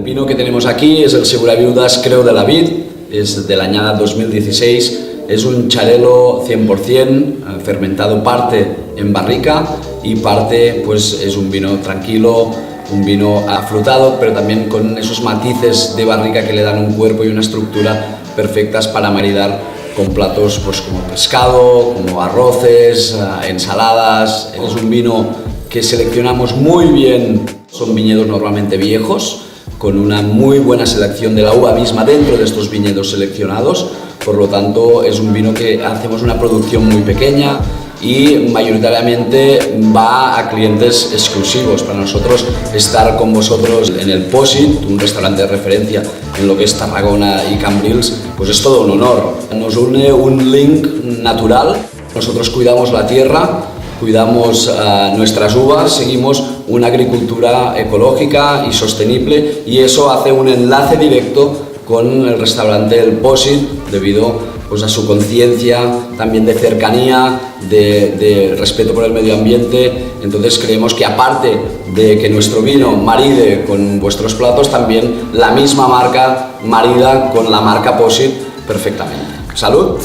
vino que tenemos aquí es el Segura Viudas Creu de la Vid, es de la añada 2016, es un Xarel·lo 100% fermentado, parte en barrica y parte pues es un vino tranquilo, un vino afrutado, pero también con esos matices de barrica que le dan un cuerpo y una estructura perfectas para maridar con platos pues como pescado, como arroces, ensaladas. Es un vino que seleccionamos muy bien, son viñedos normalmente viejos, con una muy buena selección de la uva misma dentro de estos viñedos seleccionados, por lo tanto es un vino que hacemos una producción muy pequeña y mayoritariamente va a clientes exclusivos. Para nosotros estar con vosotros en el Pòsit, un restaurante de referencia en lo que es Tarragona y Cambrils, pues es todo un honor. Nos une un link natural, nosotros cuidamos la tierra, cuidamos nuestras uvas, seguimos una agricultura ecológica y sostenible y eso hace un enlace directo con el restaurante El Pòsit debido pues, a su conciencia, también de cercanía, de respeto por el medio ambiente. Entonces creemos que aparte de que nuestro vino maride con vuestros platos, también la misma marca marida con la marca Pòsit perfectamente. ¡Salud!